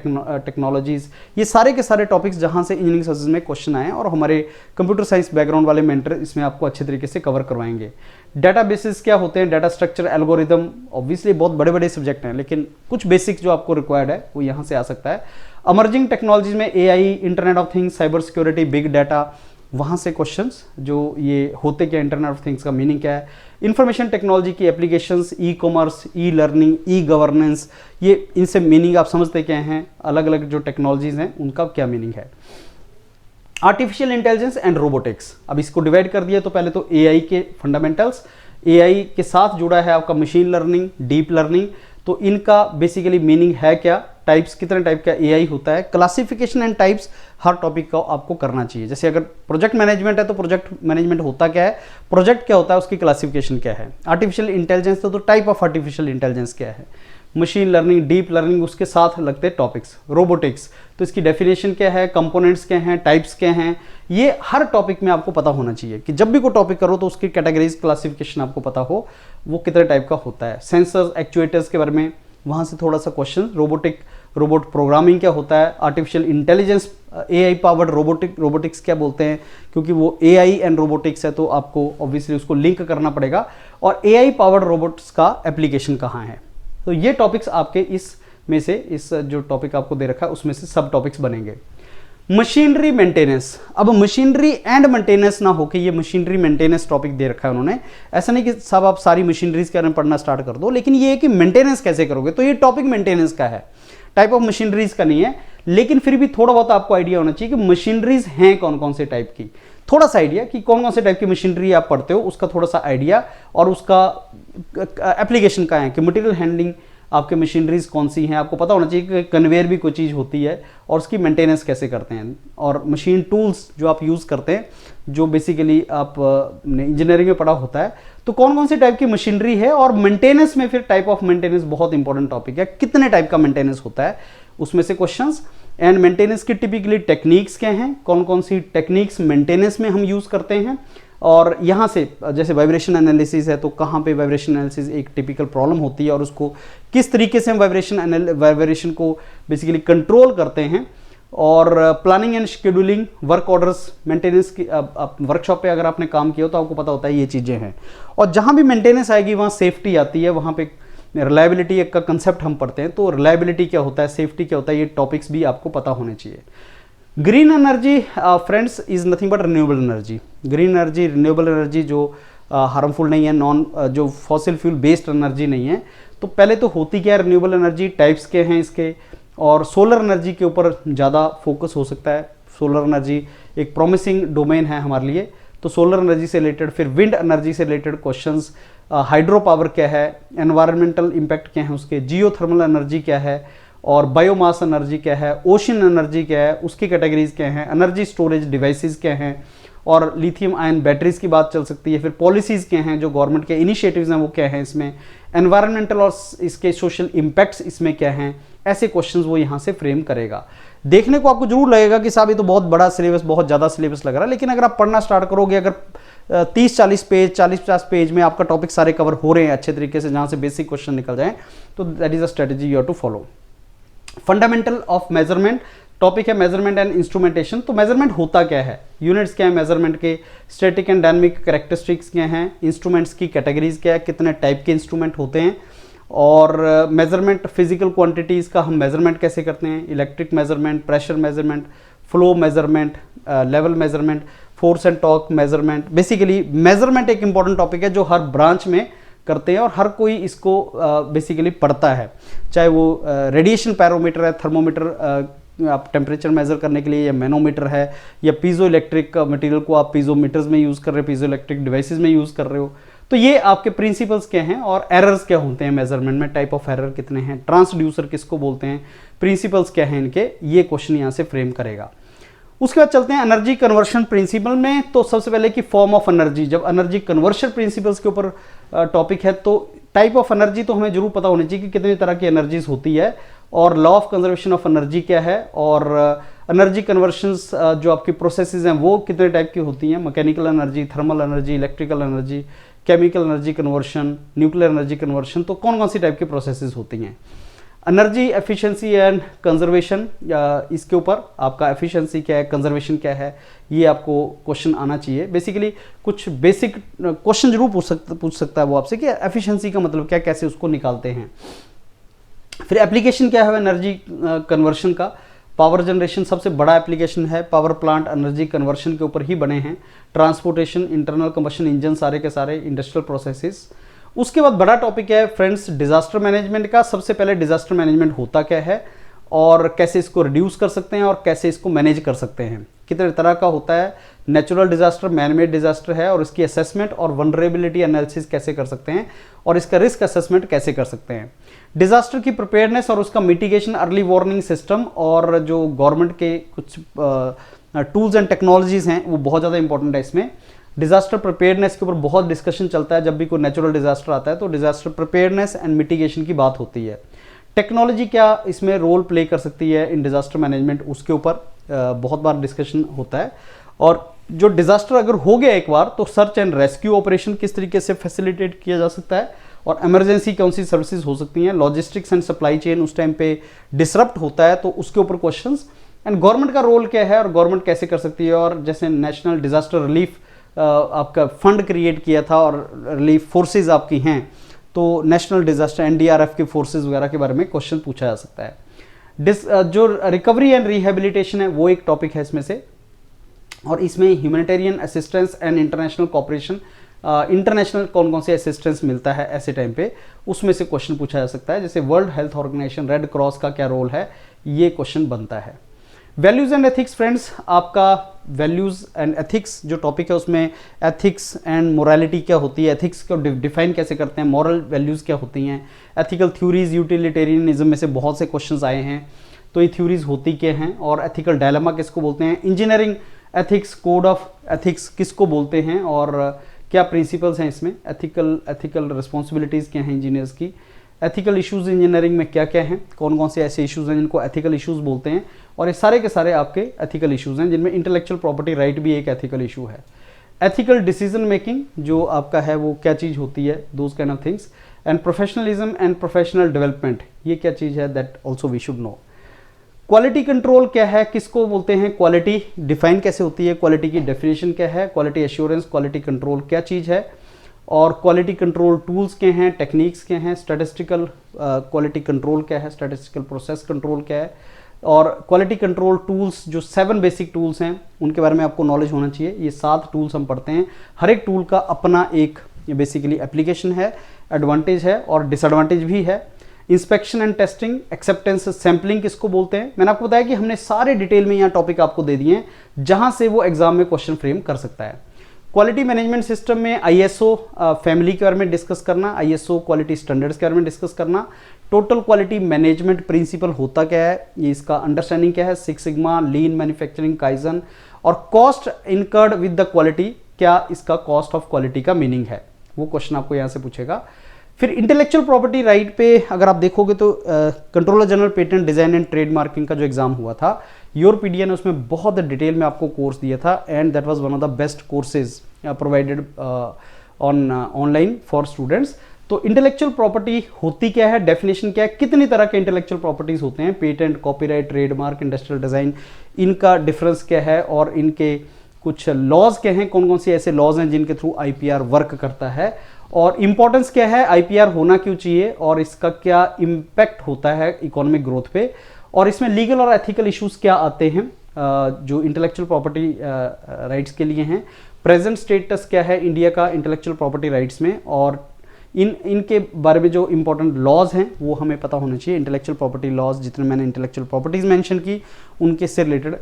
टेक्नोलॉजीज़, ये सारे के सारे टॉपिक्स जहाँ से इंजीनियरिंग सर्विसेज में क्वेश्चन आए और हमारे कंप्यूटर साइंस बैकग्राउंड वाले मेंटर इसमें आपको अच्छे तरीके से कवर करवाएंगे। डेटाबेसेस क्या होते हैं, डाटा स्ट्रक्चर, एल्गोरिदम, ऑब्वियसली बहुत बड़े बड़े सब्जेक्ट हैं, लेकिन कुछ बेसिक जो आपको रिक्वायर्ड है वो यहाँ से आ सकता है। अमर्जिंग टेक्नोलॉजीज में AI, internet of things, cyber security, big data, वहाँ से क्वेश्चंस जो ये होते क्या, इंटरनेट ऑफ थिंग्स का मीनिंग क्या है, इंफॉर्मेशन टेक्नोलॉजी की applications, e commerce, e learning, e governance, ये इनसे मीनिंग आप समझते क्या हैं, अलग अलग जो टेक्नोलॉजीज हैं उनका क्या मीनिंग है। आर्टिफिशियल इंटेलिजेंस एंड रोबोटिक्स, अब इसको डिवाइड कर दिया तो पहले तो एआई के फंडामेंटल्स, एआई के साथ जुड़ा है आपका मशीन लर्निंग, डीप लर्निंग, तो इनका बेसिकली मीनिंग है क्या, टाइप्स, कितने टाइप का एआई होता है, classification and types, her topic का आपको करना चाहिए। जैसे अगर प्रोजेक्ट मैनेजमेंट है तो प्रोजेक्ट मैनेजमेंट होता क्या है, प्रोजेक्ट क्या होता है, उसकी क्लासिफिकेशन क्या है। आर्टिफिशियल इंटेलिजेंस तो टाइप ऑफ आर्टिफिशियल इंटेलिजेंस क्या है, मशीन लर्निंग, डीप लर्निंग, उसके साथ लगते हैं टॉपिक्स। रोबोटिक्स तो इसकी डेफिनेशन क्या है, कंपोनेंट्स क्या हैं, टाइप्स क्या हैं, ये हर टॉपिक में आपको पता होना चाहिए कि जब भी कोई टॉपिक करो तो उसकी कैटेगरीज, क्लासिफिकेशन आपको पता हो वो कितने टाइप का होता है। सेंसर्स, एक्चुएटर्स के बारे में वहाँ से थोड़ा सा क्वेश्चन, रोबोट प्रोग्रामिंग क्या होता है, artificial intelligence, AI powered robotics क्या बोलते हैं, क्योंकि वो एआई एंड रोबोटिक्स है तो आपको ऑब्वियसली उसको लिंक करना पड़ेगा, और एआई पावर्ड रोबोट्स का एप्लीकेशन कहाँ है। तो ये टॉपिक्स आपके इसमें से, इस जो टॉपिक आपको दे रखा है उसमें से सब टॉपिक्स बनेंगे। मशीनरी मेंटेनेंस, अब मशीनरी एंड मेंटेनेंस ना हो कि ये मशीनरी मेंटेनेंस टॉपिक दे रखा है उन्होंने, ऐसा नहीं कि सब आप सारी मशीनरीज के बारे में पढ़ना स्टार्ट कर दो, लेकिन ये है कि मेंटेनेंस कैसे करोगे, तो ये टॉपिक मेंटेनेंस का है, टाइप ऑफ मशीनरीज का नहीं है, लेकिन फिर भी थोड़ा बहुत आपको आइडिया होना चाहिए कि मशीनरीज हैं कौन कौन से टाइप की, थोड़ा सा आइडिया कि कौन कौन से टाइप की मशीनरी आप पढ़ते हो उसका थोड़ा सा आइडिया, और उसका एप्लीकेशन का है कि मटेरियल हैंडलिंग आपके मशीनरीज कौन सी हैं, आपको पता होना चाहिए कि कन्वेयर भी कोई चीज़ होती है और उसकी मेंटेनेंस कैसे करते हैं, और मशीन टूल्स जो आप यूज़ करते हैं जो बेसिकली आप इंजीनियरिंग में पढ़ा होता है, तो कौन कौन से टाइप की मशीनरी है, और मेंटेनेंस में फिर टाइप ऑफ मेंटेनेंस बहुत इंपॉर्टेंट टॉपिक है, कितने टाइप का मेंटेनेंस होता है उसमें से क्वेश्चंस, एंड मेंटेनेंस की टिपिकली टेक्निक्स क्या हैं, कौन कौन सी टेक्निक्स मेंटेनेंस में हम यूज़ करते हैं, और यहाँ से जैसे वाइब्रेशन एनालिसिस है तो कहाँ पे वाइब्रेशन एनालिसिस एक टिपिकल प्रॉब्लम होती है और उसको किस तरीके से हम वाइब्रेशन को बेसिकली कंट्रोल करते हैं, और planning and scheduling, work orders, maintenance की वर्कशॉप पे अगर आपने काम किया हो तो आपको पता होता है ये चीज़ें हैं, और जहाँ भी मेंटेनेंस आएगी वहाँ सेफ्टी आती है, वहाँ पे रिलायबिलिटी का कंसेप्ट हम पढ़ते हैं, तो रिलायबिलिटी क्या होता है, सेफ्टी क्या होता है, ये टॉपिक्स भी आपको पता होने चाहिए। Green energy friends is nothing but renewable energy. Green energy, renewable energy जो हार्मफुल नहीं है, जो फॉसिल फ्यूल बेस्ड एनर्जी नहीं है, तो पहले तो होती क्या है रिन्यूएबल एनर्जी, टाइप्स के हैं इसके, और सोलर एनर्जी के ऊपर ज़्यादा फोकस हो सकता है। सोलर एनर्जी एक प्रॉमिसिंग डोमेन है हमारे लिए, तो सोलर एनर्जी से रिलेटेड, फिर विंड एनर्जी से रिलेटेड क्वेश्चंस, हाइड्रो पावर क्या है, एनवायरमेंटल इम्पैक्ट क्या है उसके, जियो थर्मल एनर्जी क्या है, और बायोमास एनर्जी क्या है, ओशन एनर्जी क्या है, उसकी कैटेगरीज क्या हैं, एनर्जी स्टोरेज डिवाइसेस क्या हैं, और लिथियम आयन बैटरीज की बात चल सकती है, फिर पॉलिसीज़ क्या हैं, जो गवर्नमेंट के इनिशिएटिव्स हैं वो क्या हैं इसमें, एनवायरमेंटल और इसके सोशल इम्पैक्ट्स इसमें क्या हैं, ऐसे क्वेश्चंस वो यहाँ से फ्रेम करेगा। देखने को आपको जरूर लगेगा कि साहब ये तो बहुत बड़ा सिलेबस, बहुत ज़्यादा सिलेबस लग रहा है, लेकिन अगर आप पढ़ना स्टार्ट करोगे, अगर 30-40 पेज, 40-50 पेज में आपका टॉपिक सारे कवर हो रहे हैं अच्छे तरीके से, जहाँ से बेसिक क्वेश्चन निकल जाएँ, तो that is a strategy you have to follow. Fundamental of measurement topic है, मेजरमेंट एंड इंस्ट्रूमेंटेशन। तो मेजरमेंट होता क्या है, यूनिट्स क्या है मेजरमेंट के, स्टैटिक एंड डायनामिक कैरेक्टरिस्टिक्स क्या हैं, इंस्ट्रूमेंट्स की कैटेगरीज क्या है, कितने टाइप के इंस्ट्रूमेंट होते हैं, और मेजरमेंट फिजिकल क्वांटिटीज़ का हम मेजरमेंट कैसे करते हैं, electric measurement, pressure measurement, flow measurement, level measurement, force and torque measurement. Basically measurement एक इंपॉर्टेंट टॉपिक है जो हर ब्रांच में करते हैं और हर कोई इसको बेसिकली पढ़ता है, चाहे वो रेडिएशन पैरोमीटर है, थर्मोमीटर आप टेम्परेचर मेजर करने के लिए, या मैनोमीटर है, या पीजो इलेक्ट्रिक मटेरियल को आप पीजोमीटर्स में यूज़ कर रहे हो, पीजो इलेक्ट्रिक डिवाइसेस में यूज़ कर रहे हो, तो ये आपके प्रिंसिपल्स क्या हैं, और एरर्स क्या होते हैं मेजरमेंट में, टाइप ऑफ एरर कितने हैं, ट्रांसड्यूसर किसको बोलते हैं, प्रिंसिपल्स क्या हैं इनके, ये क्वेश्चन यहाँ से फ्रेम करेगा। उसके बाद चलते हैं एनर्जी कन्वर्शन प्रिंसिपल में। तो सबसे पहले कि फॉर्म ऑफ एनर्जी, जब एनर्जी कन्वर्शन प्रिंसिपल्स के ऊपर टॉपिक है तो टाइप ऑफ एनर्जी तो हमें जरूर पता होनी चाहिए कि कितने तरह की एनर्जीज होती है, और law of conservation of energy क्या है, और एनर्जी कन्वर्शंस जो आपकी प्रोसेसेस हैं वो कितने टाइप की होती हैं, mechanical energy, thermal energy, electrical energy, chemical energy conversion, nuclear energy conversion, तो कौन कौन सी टाइप की प्रोसेसेस होती हैं। एनर्जी एफिशिएंसी एंड कंजर्वेशन, इसके ऊपर आपका एफिशिएंसी क्या है, कंजर्वेशन क्या है, ये आपको क्वेश्चन आना चाहिए। बेसिकली कुछ बेसिक क्वेश्चन जरूर पूछ सकता है वो आपसे कि एफिशिएंसी का मतलब क्या, कैसे उसको निकालते हैं। फिर एप्लीकेशन क्या है एनर्जी कन्वर्शन का, पावर जनरेशन सबसे बड़ा एप्लीकेशन है, पावर प्लांट एनर्जी कन्वर्शन के ऊपर ही बने हैं, ट्रांसपोर्टेशन, इंटरनल कंबशन इंजन, सारे के सारे इंडस्ट्रियल प्रोसेसेस। उसके बाद बड़ा टॉपिक है फ्रेंड्स डिजास्टर मैनेजमेंट का। सबसे पहले डिजास्टर मैनेजमेंट होता क्या है और कैसे इसको रिड्यूस कर सकते हैं और कैसे इसको मैनेज कर सकते हैं, कितने तरह का होता है, natural disaster, man made disaster है, और इसकी असेसमेंट और वनरेबिलिटी एनालिसिस कैसे कर सकते हैं और इसका रिस्क असेसमेंट कैसे कर सकते हैं, डिजास्टर की प्रिपेयरनेस और उसका मिटिगेशन, अर्ली वार्निंग सिस्टम, और जो गवर्नमेंट के कुछ टूल्स एंड टेक्नोलॉजीज हैं वो बहुत ज़्यादा इंपॉर्टेंट है इसमें। डिजास्टर प्रिपेयरनेस के ऊपर बहुत डिस्कशन चलता है, जब भी कोई नेचुरल डिजास्टर आता है तो डिजास्टर प्रिपेयरनेस एंड मिटिगेशन की बात होती है। टेक्नोलॉजी क्या इसमें रोल प्ले कर सकती है इन डिजास्टर मैनेजमेंट, उसके ऊपर बहुत बार डिस्कशन होता है। और जो डिजास्टर अगर हो गया एक बार तो सर्च एंड रेस्क्यू ऑपरेशन किस तरीके से फैसिलिटेट किया जा सकता है, और इमरजेंसी कौन सी सर्विसेज हो सकती हैं, लॉजिस्टिक्स एंड सप्लाई चेन उस टाइम पे डिसरप्ट होता है तो उसके ऊपर क्वेश्चंस, एंड गवर्नमेंट का रोल क्या है और गवर्नमेंट कैसे कर सकती है। और जैसे नेशनल डिजास्टर रिलीफ आपका फंड क्रिएट किया था और रिलीफ फोर्सेज आपकी हैं, तो नेशनल डिजास्टर एनडीआरएफ के फोर्सेज वगैरह के बारे में क्वेश्चन पूछा जा सकता है। जो रिकवरी एंड रिहेबिलिटेशन है वो एक टॉपिक है इसमें से, और इसमें humanitarian assistance and international cooperation, international कौन कौन से असिस्टेंस मिलता है ऐसे टाइम पे, उसमें से क्वेश्चन पूछा जा सकता है। जैसे World Health Organisation, Red Cross का क्या रोल है, ये क्वेश्चन बनता है। वैल्यूज एंड एथिक्स फ्रेंड्स, आपका वैल्यूज एंड एथिक्स जो टॉपिक है उसमें एथिक्स एंड मोरालिटी क्या होती है, एथिक्स को डिफाइन कैसे करते हैं, मॉरल वैल्यूज क्या होती हैं, एथिकल थ्योरीज, यूटिलिटेरियनिज्म में से बहुत से क्वेश्चंस आए हैं, तो ये थ्योरीज होती क्या हैं, और एथिकल डायलेमा किसको बोलते हैं, engineering ethics, code of ethics किसको बोलते हैं, और क्या प्रिंसिपल्स हैं इसमें, एथिकल रिस्पॉन्सिबिलिटीज़ क्या हैं इंजीनियर्स की, एथिकल इश्यूज इंजीनियरिंग में क्या क्या हैं, कौन कौन से ऐसे इश्यूज हैं जिनको एथिकल इश्यूज बोलते हैं, और ये सारे के सारे आपके एथिकल इश्यूज हैं जिनमें इंटेलेक्चुअल प्रॉपर्टी राइट भी एक एथिकल इशू है। एथिकल डिसीजन मेकिंग जो आपका है वो क्या चीज़ होती है, those kind of things, and professionalism and professional development, ये क्या चीज़ है, that also we should know. Quality control क्या है, किसको बोलते हैं, क्वालिटी डिफाइन कैसे होती है, क्वालिटी की डेफिनेशन क्या है, क्वालिटी एश्योरेंस, क्वालिटी कंट्रोल क्या चीज़ है, और क्वालिटी कंट्रोल टूल्स क्या हैं, टेक्निक्स क्या हैं, स्टैटिस्टिकल क्वालिटी कंट्रोल क्या है, स्टैटिस्टिकल प्रोसेस कंट्रोल क्या है, और क्वालिटी कंट्रोल टूल्स जो 7 बेसिक टूल्स हैं उनके बारे में आपको नॉलेज होना चाहिए। ये 7 टूल्स हम पढ़ते हैं, हर एक टूल का अपना एक बेसिकली एप्लीकेशन है, एडवांटेज है और डिसएडवांटेज भी है। Inspection and testing, acceptance, sampling किसको बोलते हैं, मैंने आपको बताया कि हमने सारे डिटेल में यहाँ टॉपिक आपको दे दिए हैं जहाँ से वो एग्जाम में क्वेश्चन फ्रेम कर सकता है। क्वालिटी मैनेजमेंट सिस्टम में आईएसओ फैमिली के बारे में डिस्कस करना, आईएसओ क्वालिटी स्टैंडर्ड्स के बारे में डिस्कस करना, टोटल क्वालिटी मैनेजमेंट प्रिंसिपल होता क्या है, ये इसका अंडरस्टैंडिंग क्या है, 6 सिग्मा, लीन मैन्युफैक्चरिंग, काइजन, और cost incurred with the quality, क्या इसका कॉस्ट ऑफ क्वालिटी का मीनिंग है, वो क्वेश्चन आपको यहाँ से पूछेगा। फिर इंटेलेक्चुअल प्रॉपर्टी राइट पे अगर आप देखोगे तो controller general patent design and trademarking का जो एग्जाम हुआ था यूरोपीडिया ने, उसमें बहुत डिटेल में आपको कोर्स दिया था, and that was one of the best courses provided online for students. तो इंटेलेक्चुअल प्रॉपर्टी होती क्या है, डेफिनेशन क्या है, कितनी तरह के इंटेलेक्चुअल प्रॉपर्टीज होते हैं, patent, copyright, trademark, industrial design, इनका डिफरेंस क्या है, और इनके कुछ लॉज क्या हैं, कौन कौन से ऐसे लॉज हैं जिनके थ्रू आईपीआर वर्क करता है, और इंपॉर्टेंस क्या है, आईपीआर होना क्यों चाहिए, और इसका क्या इम्पैक्ट होता है इकोनॉमिक ग्रोथ पे, और इसमें लीगल और एथिकल इश्यूज क्या आते हैं जो इंटेलेक्चुअल प्रॉपर्टी राइट्स के लिए हैं, प्रेजेंट स्टेटस क्या है इंडिया का इंटेलेक्चुअल प्रॉपर्टी राइट्स में, और इनके बारे में जो इंपॉर्टेंट लॉज हैं वो हमें पता होना चाहिए। इंटेलेक्चुअल प्रॉपर्टी लॉज जितने मैंने इंटेलेक्चुअल प्रॉपर्टीज मेंशन की उनके से रिलेटेड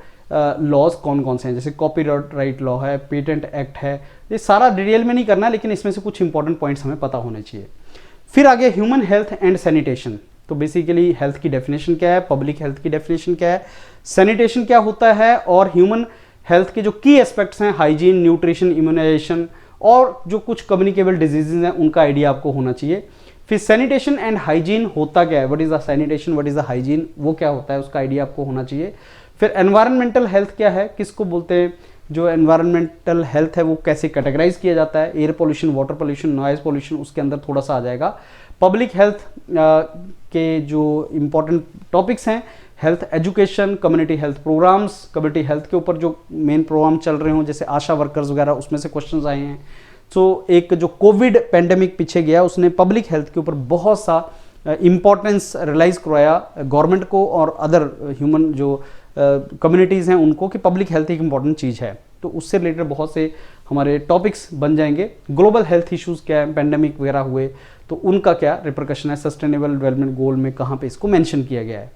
लॉज कौन कौन से हैं, जैसे कॉपीराइट लॉ है, पेटेंट एक्ट है, ये सारा डिटेल में नहीं करना, लेकिन इसमें से कुछ इंपॉर्टेंट पॉइंट्स हमें पता होने चाहिए। फिर आगे ह्यूमन हेल्थ एंड सैनिटेशन, तो बेसिकली हेल्थ की डेफिनेशन क्या है, पब्लिक हेल्थ की डेफिनेशन क्या है, सैनिटेशन क्या होता है, और ह्यूमन हेल्थ के जो की एस्पेक्ट्स हैं, हाइजीन, न्यूट्रिशन, इम्यूनाइजेशन, और जो कुछ कम्युनिकेबल डिजीजेज हैं उनका आइडिया आपको होना चाहिए। फिर सैनिटेशन एंड हाइजीन होता क्या है, what is the sanitation, what is the hygiene, वो क्या होता है उसका आइडिया आपको होना चाहिए। फिर एनवायरमेंटल हेल्थ क्या है, किसको बोलते हैं, जो एनवायरमेंटल हेल्थ है वो कैसे कैटेगराइज किया जाता है, air pollution, water pollution, noise pollution उसके अंदर थोड़ा सा आ जाएगा। पब्लिक हेल्थ के जो इम्पोर्टेंट टॉपिक्स हैं, health education, community health programmes, community health के ऊपर जो मेन प्रोग्राम चल रहे हों जैसे आशा वर्कर्स वगैरह, उसमें से क्वेश्चंस आए हैं। सो एक जो कोविड पेंडेमिक पीछे गया उसने पब्लिक हेल्थ के ऊपर बहुत सा इम्पोर्टेंस रियलाइज करवाया गवर्नमेंट को और अदर ह्यूमन जो कम्युनिटीज़ हैं उनको कि पब्लिक हेल्थ एक इंपॉर्टेंट चीज़ है। तो उससे रिलेटेड बहुत से हमारे टॉपिक्स बन जाएंगे। ग्लोबल हेल्थ इश्यूज़ क्या है, पेंडेमिक वगैरह हुए तो उनका क्या रिपरकशन है, सस्टेनेबल डेवलपमेंट गोल में कहाँ पे इसको मेंशन किया गया है।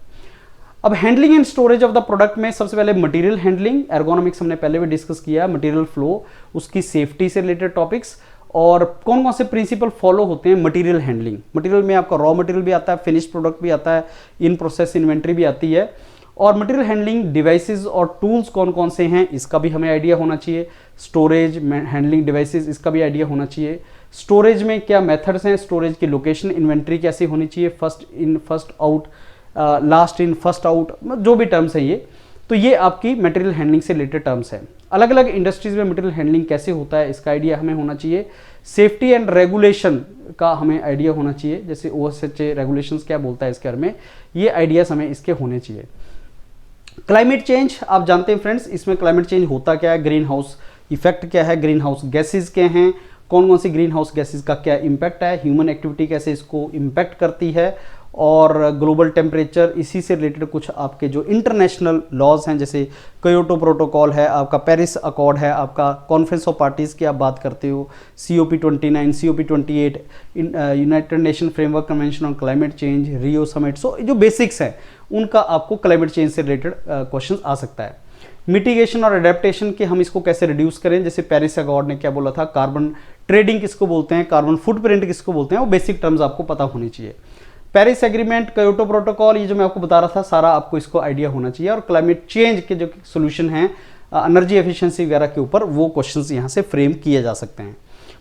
अब handling and storage of the product में सबसे पहले मटेरियल हैंडलिंग, एर्गोनॉमिक्स हमने पहले भी डिस्कस किया, मटेरियल फ्लो, उसकी सेफ्टी से रिलेटेड टॉपिक्स और कौन कौन से प्रिंसिपल फॉलो होते हैं मटेरियल हैंडलिंग। मटेरियल में आपका रॉ मटेरियल भी आता है, फिनिश्ड प्रोडक्ट भी आता है, इन प्रोसेस इन्वेंट्री भी आती है। और मटेरियल हैंडलिंग डिवाइसेस और टूल्स कौन कौन से हैं इसका भी हमें आइडिया होना चाहिए। स्टोरेज हैंडलिंग डिवाइसेस इसका भी आइडिया होना चाहिए। स्टोरेज में क्या मेथड्स हैं, स्टोरेज की लोकेशन, इन्वेंट्री कैसी होनी चाहिए, first in first out, last in first out, जो भी टर्म्स हैं ये, तो ये आपकी मटेरियल हैंडलिंग से रिलेटेड टर्म्स हैं। अलग अलग इंडस्ट्रीज में मटेरियल हैंडलिंग कैसे होता है इसका आइडिया हमें होना चाहिए। सेफ्टी एंड रेगुलेशन का हमें आइडिया होना चाहिए, जैसे OSHA रेगुलेशंस क्या बोलता है इसके बारे में, ये आइडियाज हमें इसके होने चाहिए। क्लाइमेट चेंज आप जानते हैं फ्रेंड्स, इसमें क्लाइमेट चेंज होता क्या है, ग्रीन हाउस इफेक्ट क्या है, ग्रीन हाउस गैसेज क्या हैं, कौन कौन सी ग्रीन हाउस गैसेज का क्या इम्पैक्ट है, ह्यूमन एक्टिविटी कैसे इसको इम्पैक्ट करती है, और ग्लोबल टेम्परेचर, इसी से रिलेटेड कुछ आपके जो इंटरनेशनल लॉज हैं जैसे क्योटो प्रोटोकॉल है, आपका पेरिस अकॉर्ड है, आपका कॉन्फ्रेंस ऑफ पार्टीज़ की आप बात करते हो, COP29, COP28, united nation framework convention on climate change, Rio summit. So जो बेसिक्स हैं उनका आपको क्लाइमेट चेंज से रिलेटेड क्वेश्चन आ सकता है। मिटिगेशन और अडेप्टेशन के हम इसको कैसे रिड्यूस करें, जैसे पेरिस अकॉर्ड ने क्या बोला था, कार्बन ट्रेडिंग किसको बोलते हैं, कार्बन फुटप्रिंट किसको बोलते हैं, वो बेसिक टर्म्स आपको पता होनी चाहिए। पेरिस एग्रीमेंट, क्योटो प्रोटोकॉल, ये जो मैं आपको बता रहा था सारा आपको इसको आइडिया होना चाहिए। और क्लाइमेट चेंज के जो सोल्यूशन हैं एनर्जी एफिशिएंसी वगैरह के ऊपर, वो क्वेश्चंस यहाँ से फ्रेम किए जा सकते हैं।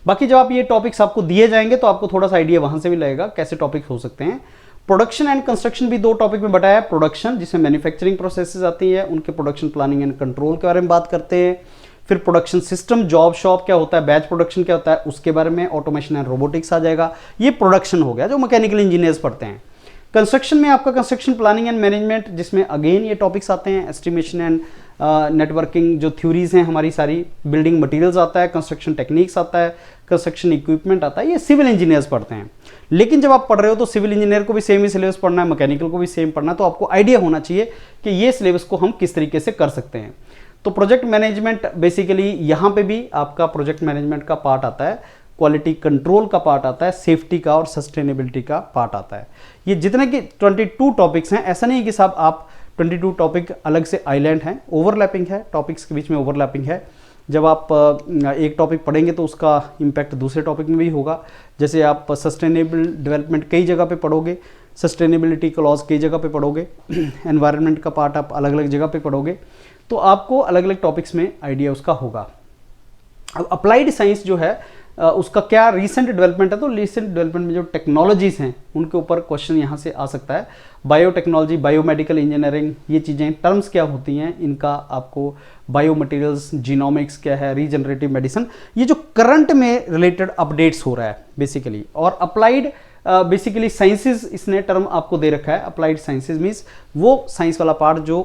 बाकी जब आप ये टॉपिक्स आपको दिए जाएंगे तो आपको थोड़ा सा आइडिया वहाँ से भी लगेगा कैसे टॉपिक्स हो सकते हैं। प्रोडक्शन एंड कंस्ट्रक्शन भी दो टॉपिक में बताया है। प्रोडक्शन जिसमें मैन्युफैक्चरिंग प्रोसेसेस आती है, उनके प्रोडक्शन प्लानिंग एंड कंट्रोल के बारे में बात करते हैं। फिर प्रोडक्शन सिस्टम, जॉब शॉप क्या होता है, बैच प्रोडक्शन क्या होता है, उसके बारे में ऑटोमेशन एंड रोबोटिक्स आ जाएगा। ये प्रोडक्शन हो गया जो मैकेनिकल इंजीनियर्स पढ़ते हैं। कंस्ट्रक्शन में आपका कंस्ट्रक्शन प्लानिंग एंड मैनेजमेंट, जिसमें अगेन ये टॉपिक्स आते हैं, एस्टिमेशन एंड नेटवर्किंग जो थ्योरीज हैं हमारी सारी, बिल्डिंग मटेरियल्स आता है, कंस्ट्रक्शन टेक्निक्स आता है, कंस्ट्रक्शन इक्विपमेंट आता है, ये सिविल इंजीनियर्स पढ़ते हैं। लेकिन जब आप पढ़ रहे हो तो सिविल इंजीनियर को भी सेम ही सिलेबस पढ़ना है, मैकेनिकल को भी सेम पढ़ना है, तो आपको आइडिया होना चाहिए कि ये सिलेबस को हम किस तरीके से कर सकते हैं। तो प्रोजेक्ट मैनेजमेंट बेसिकली यहाँ पे भी आपका प्रोजेक्ट मैनेजमेंट का पार्ट आता है, क्वालिटी कंट्रोल का पार्ट आता है, सेफ्टी का और सस्टेनेबिलिटी का पार्ट आता है। ये जितने कि 22 टॉपिक्स हैं, ऐसा नहीं है कि साहब आप 22 टॉपिक अलग से आइलैंड हैं, ओवरलैपिंग है, टॉपिक्स के बीच में ओवरलैपिंग है। जब आप एक टॉपिक पढ़ेंगे तो उसका इम्पैक्ट दूसरे टॉपिक में भी होगा। जैसे आप सस्टेनेबल डेवलपमेंट कई जगह पे पढ़ोगे, सस्टेनेबिलिटी क्लॉज कई जगह पे पढ़ोगे, एनवायरनमेंट का पार्ट आप अलग अलग जगह पे पढ़ोगे, तो आपको अलग अलग टॉपिक्स में आइडिया उसका होगा। अब अप्लाइड साइंस जो है उसका क्या रीसेंट डेवलपमेंट है, तो रीसेंट डेवलपमेंट में जो टेक्नोलॉजीज हैं उनके ऊपर क्वेश्चन यहाँ से आ सकता है। बायोटेक्नोलॉजी, बायोमेडिकल इंजीनियरिंग, ये चीज़ें टर्म्स क्या होती हैं इनका, आपको बायो मटेरियल्स, जीनोमिक्स क्या है, रीजनरेटिव मेडिसिन, ये जो करंट में रिलेटेड अपडेट्स हो रहा है बेसिकली। और अप्लाइड बेसिकली साइंसेज इसने टर्म आपको दे रखा है। अप्लाइड साइंसेज मीन्स वो साइंस वाला पार्ट जो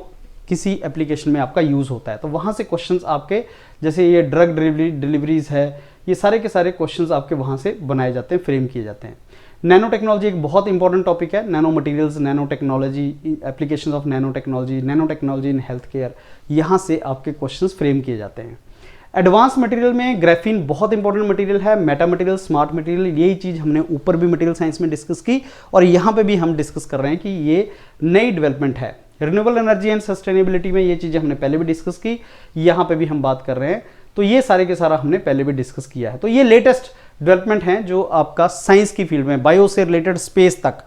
किसी एप्लीकेशन में आपका यूज़ होता है, तो वहाँ से क्वेश्चंस आपके, जैसे ये ड्रग डिलीवरीज है, ये सारे के सारे क्वेश्चंस आपके वहाँ से बनाए जाते हैं, फ्रेम किए जाते हैं। नैनो टेक्नोलॉजी एक बहुत इंपॉर्टेंट टॉपिक है। Nano materials, nano technology, application of nano technology in health care, यहाँ से आपके क्वेश्चंस फ्रेम किए जाते हैं। एडवांस मटेरियल में ग्राफीन बहुत इंपॉर्टेंट मटेरियल है, मेटा मटेरियल, स्मार्ट मटेरियल, यही चीज़ हमने ऊपर भी मटेरियल साइंस में डिस्कस की और यहाँ पे भी हम डिस्कस कर रहे हैं कि ये नई डेवलपमेंट है। रिन्यूएबल एनर्जी एंड सस्टेनेबिलिटी में ये चीज़ें हमने पहले भी डिस्कस की, यहाँ पे भी हम बात कर रहे हैं, तो ये सारे के सारा हमने पहले भी डिस्कस किया है। तो ये लेटेस्ट डेवलपमेंट हैं जो आपका साइंस की फील्ड में, बायो से रिलेटेड स्पेस तक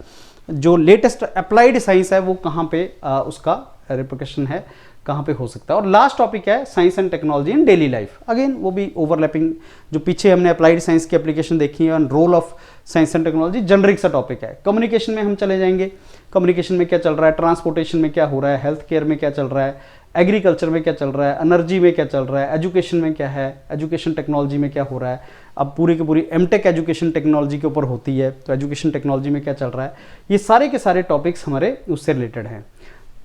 जो लेटेस्ट अप्लाइड साइंस है वो कहाँ पे उसका रिप्लिकेशन है, कहाँ पे हो सकता है। और लास्ट टॉपिक है science and technology in daily life, again वो भी ओवरलैपिंग, जो पीछे हमने अप्लाइड साइंस की एप्लीकेशन देखी है, role of science and technology, generic सा टॉपिक है। कम्युनिकेशन में हम चले जाएंगे, कम्युनिकेशन में क्या चल रहा है, ट्रांसपोर्टेशन में क्या हो रहा है, हेल्थ केयर में क्या चल रहा है, एग्रीकल्चर में क्या चल रहा है, एनर्जी में क्या चल रहा है, एजुकेशन में क्या है, एजुकेशन टेक्नोलॉजी में क्या हो रहा है। अब पूरी की पूरी एमटेक एजुकेशन टेक्नोलॉजी के ऊपर होती है, तो एजुकेशन टेक्नोलॉजी में क्या चल रहा है, ये सारे के सारे टॉपिक्स हमारे उससे रिलेटेड हैं।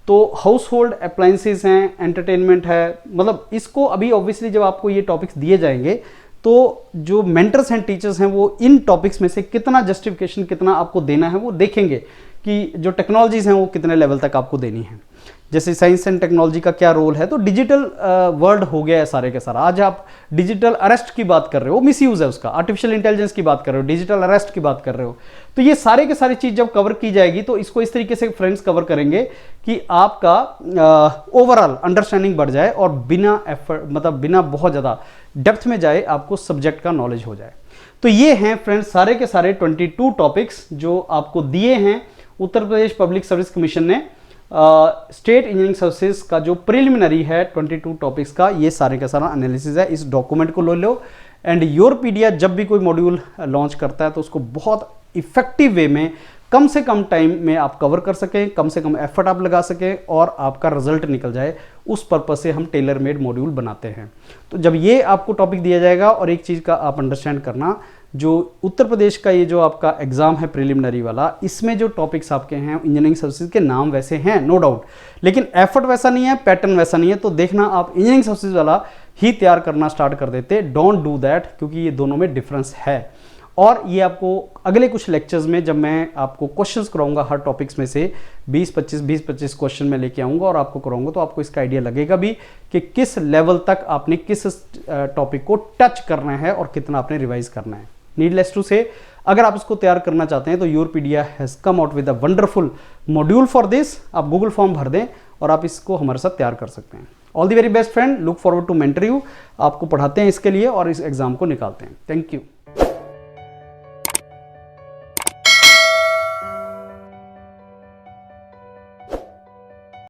तो हाउस होल्ड अप्लायंसेस हैं, एंटरटेनमेंट है, मतलब इसको अभी ऑब्वियसली जब आपको ये टॉपिक्स दिए जाएंगे तो जो मेंटर्स एंड टीचर्स हैं वो इन टॉपिक्स में से कितना जस्टिफिकेशन कितना आपको देना है वो देखेंगे कि जो टेक्नोलॉजीज हैं वो कितने लेवल तक आपको देनी है। जैसे साइंस एंड टेक्नोलॉजी का क्या रोल है, तो डिजिटल वर्ल्ड हो गया है सारे के सारा। आज आप डिजिटल अरेस्ट की बात कर रहे हो, मिस यूज है उसका, आर्टिफिशियल इंटेलिजेंस की बात कर रहे हो, डिजिटल अरेस्ट की बात कर रहे हो, तो ये सारे के सारी चीज जब कवर की जाएगी तो इसको इस तरीके से फ्रेंड्स कवर करेंगे कि आपका ओवरऑल अंडरस्टैंडिंग बढ़ जाए और बिना एफर्ट मतलब बिना बहुत ज्यादा डेप्थ में जाए आपको सब्जेक्ट का नॉलेज हो जाए। तो ये हैं फ्रेंड्स सारे के सारे 22 टॉपिक्स जो आपको दिए हैं उत्तर प्रदेश पब्लिक सर्विस कमीशन ने। स्टेट इंजीनियरिंग सर्विसेज का जो प्रिलिमिनरी है 22 टॉपिक्स का, ये सारे का सारा एनालिसिस है। इस डॉक्यूमेंट को ले लो एंड योरपीडिया जब भी कोई मॉड्यूल लॉन्च करता है तो उसको बहुत इफेक्टिव वे में कम से कम टाइम में आप कवर कर सकें, कम से कम एफर्ट आप लगा सकें और आपका रिजल्ट निकल जाए, उस पर्पज से हम टेलर मेड मॉड्यूल बनाते हैं। तो जब ये आपको टॉपिक दिया जाएगा, और एक चीज़ का आप अंडरस्टैंड करना, जो उत्तर प्रदेश का ये जो आपका एग्जाम है प्रिलिमिनरी वाला, इसमें जो टॉपिक्स आपके हैं इंजीनियरिंग सर्विसेज के नाम वैसे हैं नो डाउट, लेकिन एफर्ट वैसा नहीं है, पैटर्न वैसा नहीं है। तो देखना आप इंजीनियरिंग सर्विसेज वाला ही तैयार करना स्टार्ट कर देते, डोंट डू दैट, क्योंकि ये दोनों में डिफरेंस है। और ये आपको अगले कुछ लेक्चर्स में जब मैं आपको क्वेश्चंस कराऊंगा हर टॉपिक्स में से 20-25 क्वेश्चन में लेके आऊंगा और आपको कराऊंगा, तो आपको इसका आइडिया लगेगा भी कि किस लेवल तक आपने किस टॉपिक को टच करना है और कितना आपने रिवाइज करना है। नीडलेस टू से, अगर आप इसको तैयार करना चाहते हैं तो Yourpedia has come out with a wonderful module for this. आप गूगल फॉर्म भर दें और आप इसको हमारे साथ तैयार कर सकते हैं। All the very best friend, look forward to mentor you. आपको पढ़ाते हैं इसके लिए और इस एग्जाम को निकालते हैं। Thank you.